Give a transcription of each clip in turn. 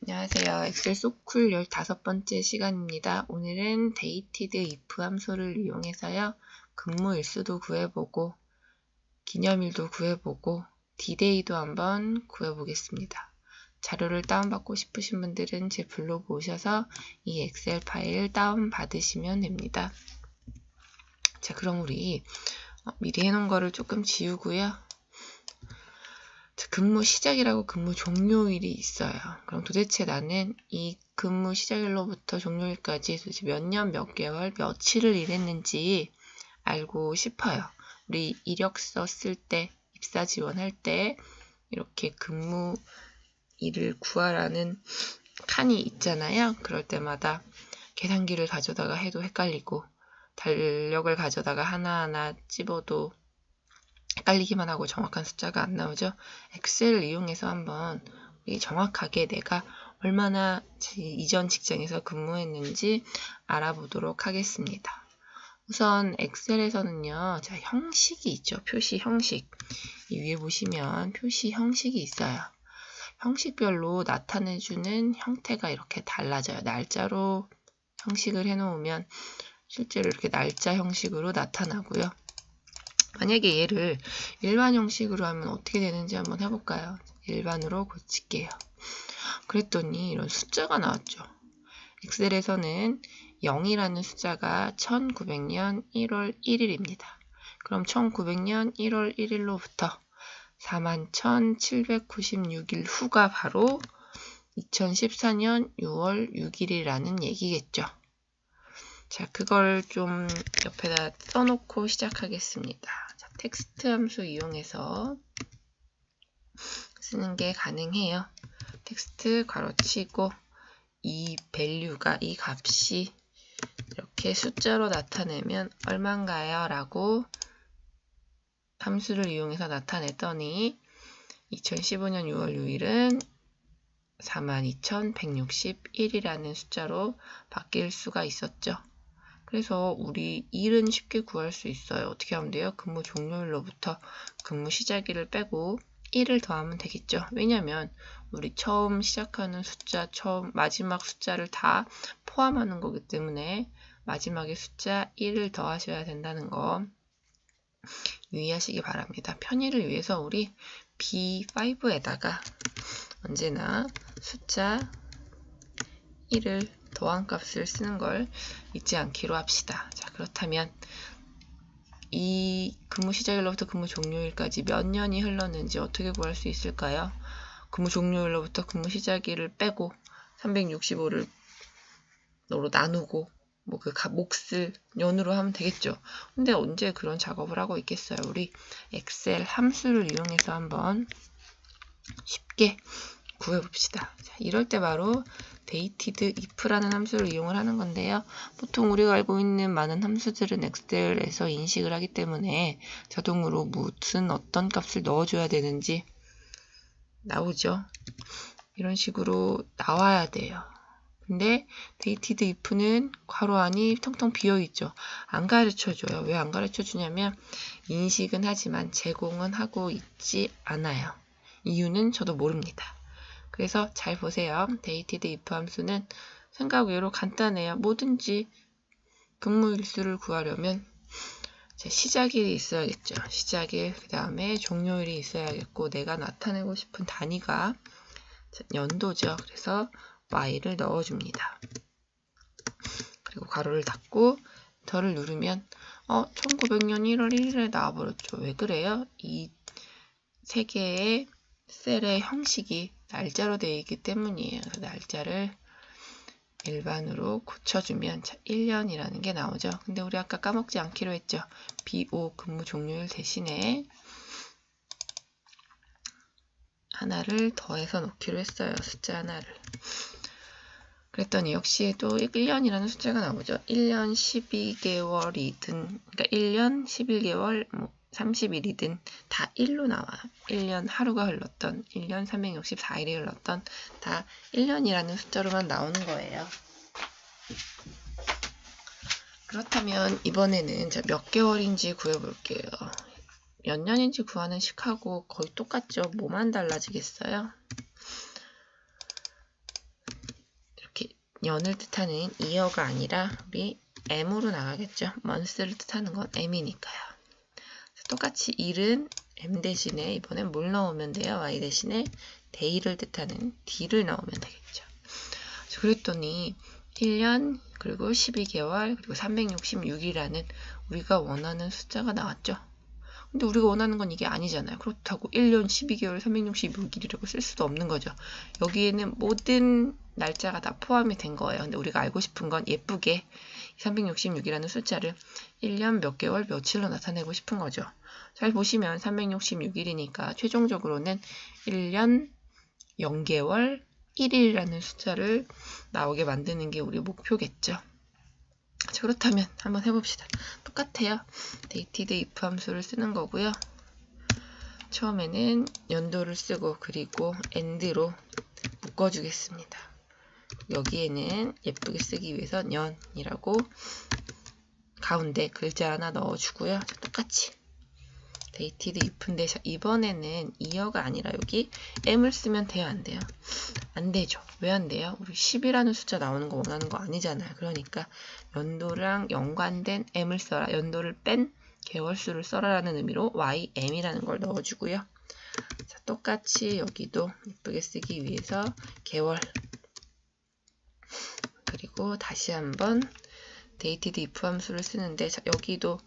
안녕하세요. 엑셀 소쿨 15번째 시간입니다. 오늘은 dated if 함수를 이용해서요. 근무 일수도 구해보고 기념일도 구해보고 day도 한번 구해보겠습니다. 자료를 다운받고 싶으신 분들은 제 블로그 오셔서 이 엑셀 파일 다운받으시면 됩니다. 자, 그럼 우리 미리 해놓은 거를 조금 지우고요. 근무 시작이라고 근무 종료일이 있어요. 그럼 도대체 나는 이 근무 시작일로부터 종료일까지 도대체 몇 년, 몇 개월, 며칠을 일했는지 알고 싶어요. 우리 이력서 쓸 때, 입사 지원할 때 이렇게 근무일을 구하라는 칸이 있잖아요. 그럴 때마다 계산기를 가져다가 해도 헷갈리고 달력을 가져다가 하나하나 찝어도 헷갈리기만 하고 정확한 숫자가 안 나오죠. 엑셀을 이용해서 한번 정확하게 내가 얼마나 이전 직장에서 근무했는지 알아보도록 하겠습니다. 우선 엑셀에서는요, 자, 형식이 있죠. 표시 형식. 이 위에 보시면 표시 형식이 있어요. 형식별로 나타내주는 형태가 이렇게 달라져요. 날짜로 형식을 해놓으면 실제로 이렇게 날짜 형식으로 나타나고요. 만약에 얘를 일반 형식으로 하면 어떻게 되는지 한번 해볼까요? 일반으로 고칠게요. 그랬더니 이런 숫자가 나왔죠. 엑셀에서는 0이라는 숫자가 1900년 1월 1일입니다. 그럼 1900년 1월 1일로부터 41,796일 후가 바로 2014년 6월 6일이라는 얘기겠죠. 자, 그걸 좀 옆에다 써놓고 시작하겠습니다. 자, 텍스트 함수 이용해서 쓰는 게 가능해요. 텍스트 괄호치고 이 value가 이 값이 이렇게 숫자로 나타내면 얼마인가요? 라고 함수를 이용해서 나타냈더니 2015년 6월 6일은 42,161이라는 숫자로 바뀔 수가 있었죠. 그래서 우리 일은 쉽게 구할 수 있어요. 어떻게 하면 돼요? 근무 종료일로부터 근무 시작일을 빼고 1을 더하면 되겠죠. 왜냐면 우리 처음 시작하는 숫자, 마지막 숫자를 다 포함하는 거기 때문에 마지막에 숫자 1을 더하셔야 된다는 거 유의하시기 바랍니다. 편의를 위해서 우리 B5에다가 언제나 숫자 1을 더한 값을 쓰는 걸 잊지 않기로 합시다. 자, 그렇다면 이 근무 시작일로부터 근무 종료일까지 몇 년이 흘렀는지 어떻게 구할 수 있을까요? 근무 종료일로부터 근무 시작일을 빼고 365를 나누고 그 몫을 년으로 하면 되겠죠. 근데 언제 그런 작업을 하고 있겠어요? 우리 엑셀 함수를 이용해서 한번 쉽게 구해봅시다. 자, 이럴 때 바로 dated if라는 함수를 이용을 하는 건데요. 보통 우리가 알고 있는 많은 함수들은 엑셀에서 인식을 하기 때문에 자동으로 무슨 어떤 값을 넣어줘야 되는지 나오죠. 이런 식으로 나와야 돼요. 근데 dated if는 괄호 안이 텅텅 비어있죠. 안 가르쳐줘요. 왜 안 가르쳐주냐면 인식은 하지만 제공은 하고 있지 않아요. 이유는 저도 모릅니다. 그래서 잘 보세요. dated if 함수는 생각 외로 간단해요. 뭐든지 근무 일수를 구하려면 시작일이 있어야겠죠. 시작일, 그 다음에 종료일이 있어야겠고 내가 나타내고 싶은 단위가 연도죠. 그래서 y를 넣어줍니다. 그리고 괄호를 닫고 엔터를 누르면 1900년 1월 1일에 나와버렸죠. 왜 그래요? 이 세 개의 셀의 형식이 날짜로 되어 있기 때문이에요. 날짜를 일반으로 고쳐주면 1년이라는 게 나오죠. 근데 우리 아까 까먹지 않기로 했죠. BO 근무 종료일 대신에 하나를 더해서 놓기로 했어요. 숫자 하나를. 그랬더니 역시 또 1년이라는 숫자가 나오죠. 1년 12개월이든 그러니까 1년 11개월 30일이든 다 1로 나와요. 1년 하루가 흘렀던 1년 364일이 흘렀던 다 1년이라는 숫자로만 나오는 거예요. 그렇다면 이번에는 몇 개월인지 구해볼게요. 몇 년인지 구하는 식하고 거의 똑같죠. 뭐만 달라지겠어요? 연을 뜻하는 이어가 아니라 우리 m으로 나가겠죠. months를 뜻하는 건 m이니까요. 똑같이 일은 m 대신에 이번엔 뭘 넣으면 돼요? y 대신에 day를 뜻하는 d를 넣으면 되겠죠. 그랬더니 1년 그리고 12개월 그리고 366이라는 우리가 원하는 숫자가 나왔죠. 근데 우리가 원하는 건 이게 아니잖아요. 그렇다고 1년 12개월 366일이라고 쓸 수도 없는 거죠. 여기에는 모든 날짜가 다 포함이 된 거예요. 근데 우리가 알고 싶은 건 예쁘게 366이라는 숫자를 1년 몇 개월 며칠로 나타내고 싶은 거죠. 잘 보시면 366일이니까 최종적으로는 1년 0개월 1일이라는 숫자를 나오게 만드는 게 우리 목표겠죠. 자, 그렇다면 한번 해봅시다. 똑같아요. dated if 함수를 쓰는 거고요. 처음에는 연도를 쓰고 그리고 and로 묶어주겠습니다. 여기에는 예쁘게 쓰기 위해서 년이라고 가운데 글자 하나 넣어주고요. 자, 똑같이 dated if인데 이번에는 이어가 아니라 여기 m을 쓰면 돼요? 안 돼요? 안 되죠. 왜 안 돼요? 우리 10이라는 숫자 나오는 거 원하는 거 아니잖아요. 그러니까 연도랑 연관된 m을 써라. 연도를 뺀 개월수를 써라라는 의미로 ym이라는 걸 넣어주고요. 자, 똑같이 여기도 예쁘게 쓰기 위해서 개월 그리고 다시 한번 dated if 함수를 쓰는데 자, 여기도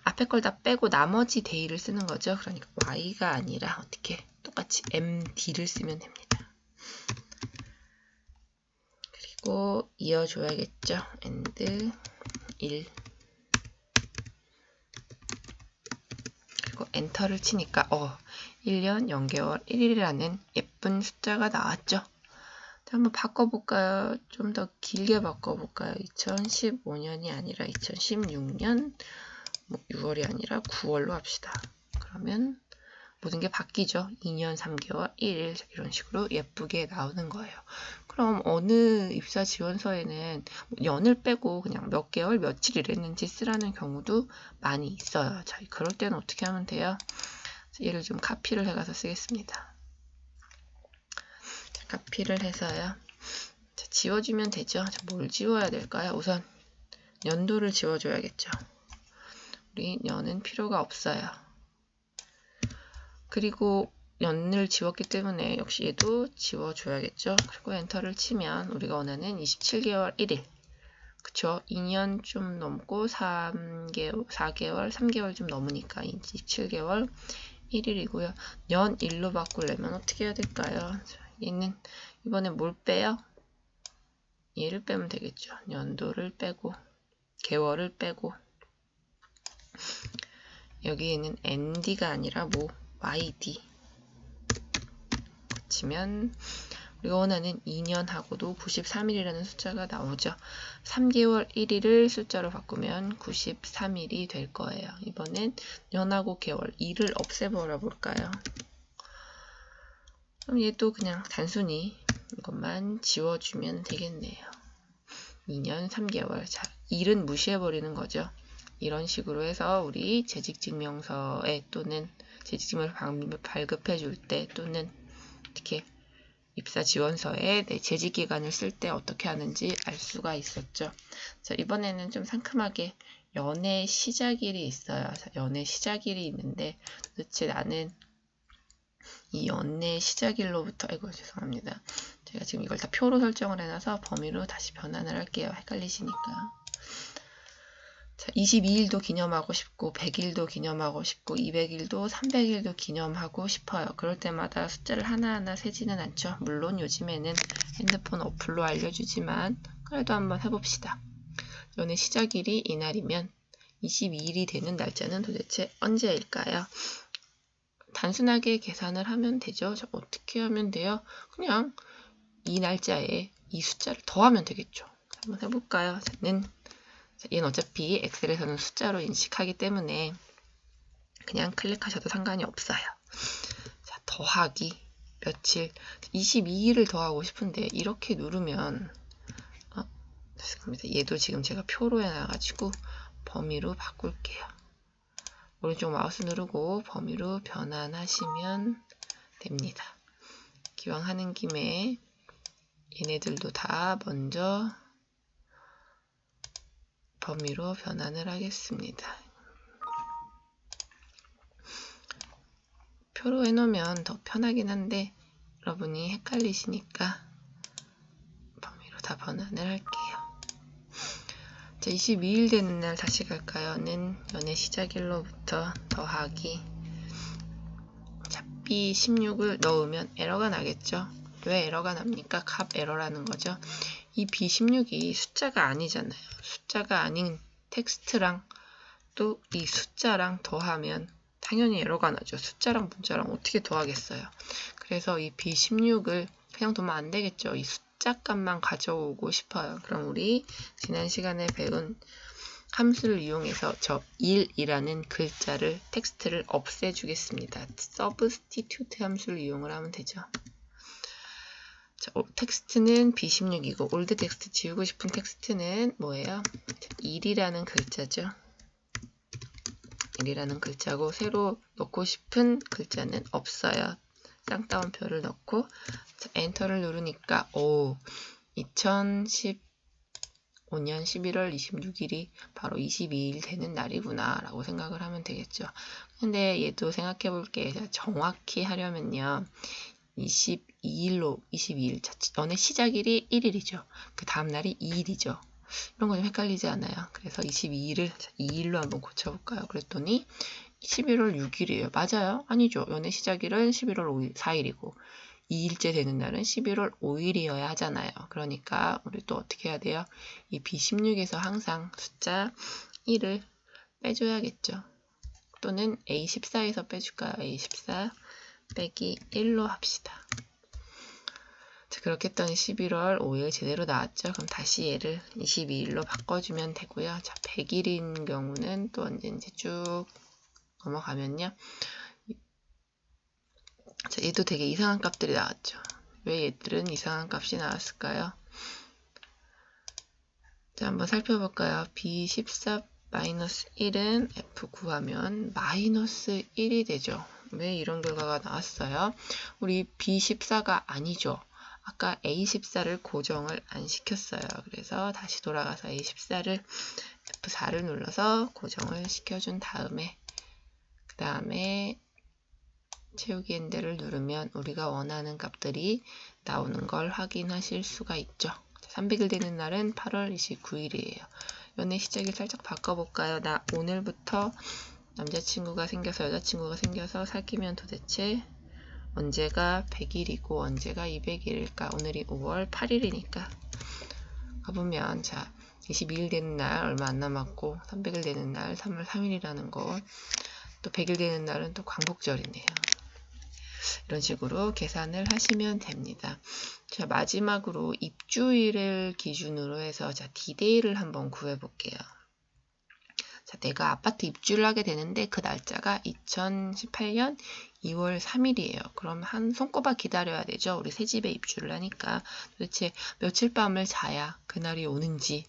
앞에 걸 다 빼고 나머지 day를 쓰는 거죠. 그러니까 y가 아니라 어떻게 똑같이 md를 쓰면 됩니다. 그리고 이어줘야겠죠. and 1 그리고 엔터를 치니까 1년 0개월 1일이라는 예쁜 숫자가 나왔죠. 자, 한번 바꿔볼까요? 좀 더 길게 바꿔볼까요? 2015년이 아니라 2016년 6월이 아니라 9월로 합시다. 그러면 모든 게 바뀌죠. 2년 3개월 1일 이런 식으로 예쁘게 나오는 거예요. 그럼 어느 입사 지원서에는 연을 빼고 그냥 몇 개월 며칠 일했는지 쓰라는 경우도 많이 있어요. 자, 그럴 때는 어떻게 하면 돼요? 얘를 좀 카피를 해가서 쓰겠습니다. 자, 카피를 해서요. 자, 지워주면 되죠. 자, 뭘 지워야 될까요? 우선 연도를 지워줘야겠죠. 우리 년은 필요가 없어요. 그리고 연을 지웠기 때문에 역시 얘도 지워줘야겠죠. 그리고 엔터를 치면 우리가 원하는 27개월 1일 그쵸? 2년 좀 넘고 4개월 3개월 좀 넘으니까 27개월 1일이고요. 년 1로 바꾸려면 어떻게 해야 될까요? 자, 얘는 이번에 뭘 빼요? 얘를 빼면 되겠죠. 연도를 빼고 개월을 빼고 여기에는 nd가 아니라 yd 치면 우리가 원하는 2년하고도 93일이라는 숫자가 나오죠. 3개월 1일을 숫자로 바꾸면 93일이 될 거예요. 이번엔 년하고 개월 2를 없애버려 볼까요? 그럼 얘도 그냥 단순히 이것만 지워주면 되겠네요. 2년 3개월 자, 1은 무시해버리는 거죠. 이런 식으로 해서 우리 재직증명서에 또는 재직증명을 발급해 줄 때 또는 어떻게 입사 지원서에 내 재직기간을 쓸 때 어떻게 하는지 알 수가 있었죠. 자, 이번에는 좀 상큼하게 연애 시작일이 있어요. 자, 연애 시작일이 있는데 도대체 나는 이 연애 시작일로부터 아이고 죄송합니다. 제가 지금 이걸 다 표로 설정을 해놔서 범위로 다시 변환을 할게요. 헷갈리시니까. 자, 22일도 기념하고 싶고 100일도 기념하고 싶고 200일도 300일도 기념하고 싶어요. 그럴 때마다 숫자를 하나하나 세지는 않죠. 물론 요즘에는 핸드폰 어플로 알려주지만 그래도 한번 해봅시다. 연애 시작일이 이날이면 22일이 되는 날짜는 도대체 언제일까요? 단순하게 계산을 하면 되죠. 자, 어떻게 하면 돼요? 그냥 이 날짜에 이 숫자를 더하면 되겠죠. 한번 해볼까요? 저는 얘는 어차피 엑셀에서는 숫자로 인식하기 때문에 그냥 클릭하셔도 상관이 없어요. 자, 더하기 며칠 22일을 더하고 싶은데 이렇게 누르면 죄송합니다. 얘도 지금 제가 표로 해놔가지고 범위로 바꿀게요. 오른쪽 마우스 누르고 범위로 변환하시면 됩니다. 기왕 하는 김에 얘네들도 다 먼저 범위로 변환을 하겠습니다. 표로 해놓으면 더 편하긴 한데 여러분이 헷갈리시니까 범위로 다 변환을 할게요. 자, 22일 되는 날 다시 갈까요? 는 연애 시작일로부터 더하기. 자, B16을 넣으면 에러가 나겠죠? 왜 에러가 납니까? 값 에러라는 거죠. 이 B16이 숫자가 아니잖아요. 숫자가 아닌 텍스트랑 또 이 숫자랑 더하면 당연히 에러가 나죠. 숫자랑 문자랑 어떻게 더하겠어요. 그래서 이 B16을 그냥 두면 안 되겠죠. 이 숫자 값만 가져오고 싶어요. 그럼 우리 지난 시간에 배운 함수를 이용해서 저 1이라는 글자를 텍스트를 없애주겠습니다. substitute 함수를 이용을 하면 되죠. 자, 텍스트는 B16이고 올드 텍스트 지우고 싶은 텍스트는 뭐예요? 1이라는 글자죠. 1이라는 글자고 새로 넣고 싶은 글자는 없어요. 쌍따옴표를 넣고 자, 엔터를 누르니까 2015년 11월 26일이 바로 22일 되는 날이구나 라고 생각을 하면 되겠죠. 근데 얘도 생각해 볼게요. 정확히 하려면요. 22일 연애 시작일이 1일이죠. 그 다음 날이 2일이죠. 이런 거 좀 헷갈리지 않아요? 그래서 22일을 2일로 한번 고쳐볼까요? 그랬더니 11월 6일이에요. 맞아요? 아니죠. 연애 시작일은 11월 5일, 4일이고 2일째 되는 날은 11월 5일이어야 하잖아요. 그러니까 우리 또 어떻게 해야 돼요? 이 B16에서 항상 숫자 1을 빼줘야겠죠. 또는 A14에서 빼줄까요? A14 빼기 1로 합시다. 자, 그렇게 했더니 11월 5일 제대로 나왔죠. 그럼 다시 얘를 22일로 바꿔주면 되고요. 자, 100일인 경우는 또 언제인지 쭉 넘어가면요. 자, 얘도 되게 이상한 값들이 나왔죠. 왜 얘들은 이상한 값이 나왔을까요? 자, 한번 살펴볼까요? B14-1은 F 구하면 마이너스 1이 되죠. 왜 이런 결과가 나왔어요? 우리 B14가 아니죠. 아까 A14를 고정을 안 시켰어요. 그래서 다시 돌아가서 A14를 F4를 눌러서 고정을 시켜준 다음에 그 다음에 채우기 엔드를 누르면 우리가 원하는 값들이 나오는 걸 확인하실 수가 있죠. 300일 되는 날은 8월 29일이에요. 연애 시작일 살짝 바꿔볼까요? 나 오늘부터 남자친구가 생겨서 여자친구가 생겨서 사귀면 도대체 언제가 100일이고 언제가 200일일까? 오늘이 5월 8일이니까 가보면 자 22일 되는 날 얼마 안 남았고 300일 되는 날 3월 3일이라는 거 또 100일 되는 날은 또 광복절이네요. 이런 식으로 계산을 하시면 됩니다. 자, 마지막으로 입주일을 기준으로 해서 자, 디데이를 한번 구해볼게요. 자, 내가 아파트 입주를 하게 되는데 그 날짜가 2018년 2월 3일이에요. 그럼 한 손꼽아 기다려야 되죠. 우리 새 집에 입주를 하니까 도대체 며칠 밤을 자야 그날이 오는지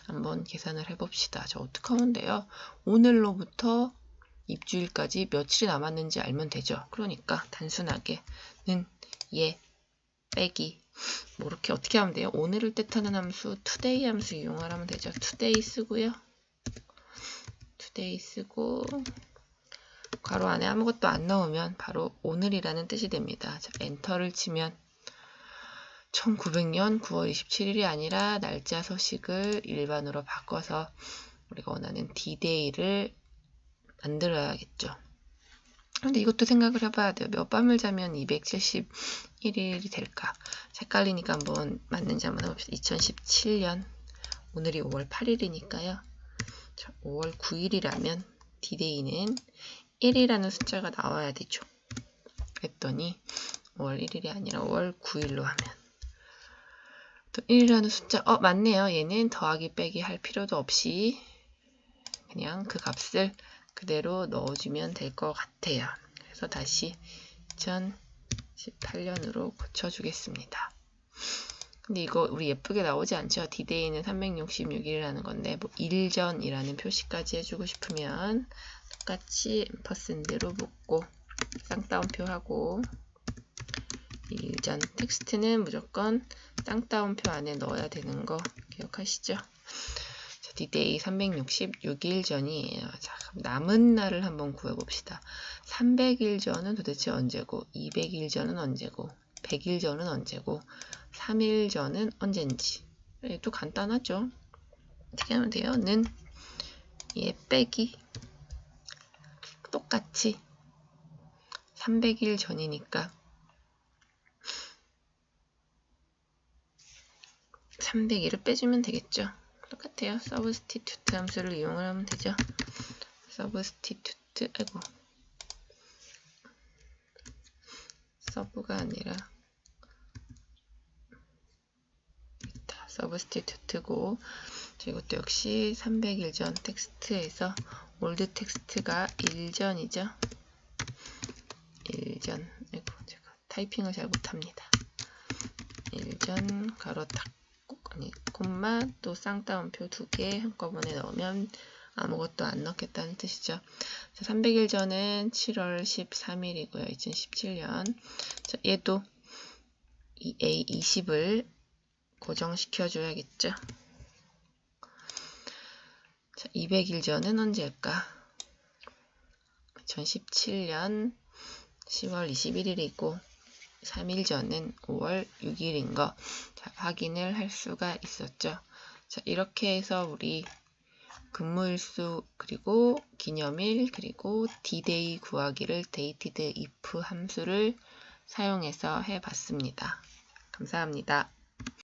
한번 계산을 해봅시다. 자, 어떻게 하면 돼요? 오늘로부터 입주일까지 며칠이 남았는지 알면 되죠. 그러니까 단순하게는 얘 빼기 뭐 이렇게 어떻게 하면 돼요? 오늘을 뜻하는 함수 today 함수 이용을 하면 되죠. today 쓰고요. today 쓰고 괄호 안에 아무것도 안 넣으면 바로 오늘이라는 뜻이 됩니다. 자, 엔터를 치면 1900년 9월 27일이 아니라 날짜 서식을 일반으로 바꿔서 우리가 원하는 D-Day를 만들어야겠죠. 근데 이것도 생각을 해봐야 돼요. 몇 밤을 자면 271일이 될까? 헷갈리니까 한번 맞는지 한번 해봅시다. 2017년 오늘이 5월 8일이니까요. 5월 9일이라면 D-Day는 1이라는 숫자가 나와야 되죠. 그랬더니 5월 1일이 아니라 5월 9일로 하면 또 1이라는 숫자 맞네요. 얘는 더하기 빼기 할 필요도 없이 그냥 그 값을 그대로 넣어주면 될 것 같아요. 그래서 다시 2018년으로 고쳐주겠습니다. 근데 이거 우리 예쁘게 나오지 않죠? D-Day는 366일이라는 건데 뭐 일전이라는 표시까지 해주고 싶으면 똑같이 앰퍼센드로 묶고 쌍따옴표 하고 일전 텍스트는 무조건 쌍따옴표 안에 넣어야 되는 거 기억하시죠? 자, D-Day 366일 전이에요. 자, 그럼 남은 날을 한번 구해봅시다. 300일 전은 도대체 언제고, 200일 전은 언제고, 100일 전은 언제고, 3일 전은 언젠지. 또 간단하죠? 어떻게 하면 돼요? 는 얘 빼기 똑같이 300일 전이니까 300일을 빼주면 되겠죠. 똑같아요. substitute 함수를 이용을 하면 되죠. substitute, 아이고, sub가 아니라 substitute고, 이것도 역시 300일 전 텍스트에서 올드 텍스트가 일전이죠. 일전, 아이고, 제가 타이핑을 잘 못합니다. 일전 가로 닫고, 아니, 콤마 또 쌍따옴표 2개 한꺼번에 넣으면 아무것도 안 넣겠다는 뜻이죠. 자, 300일 전은 7월 13일이고요. 2017년. 자, 얘도 이 A20을 고정시켜 줘야겠죠. 자, 200일 전은 언제일까? 2017년 10월 21일이고 3일 전은 5월 6일인 거 자, 확인을 할 수가 있었죠. 자, 이렇게 해서 우리 근무일수 그리고 기념일 그리고 D-Day 구하기를 dated if 함수를 사용해서 해봤습니다. 감사합니다.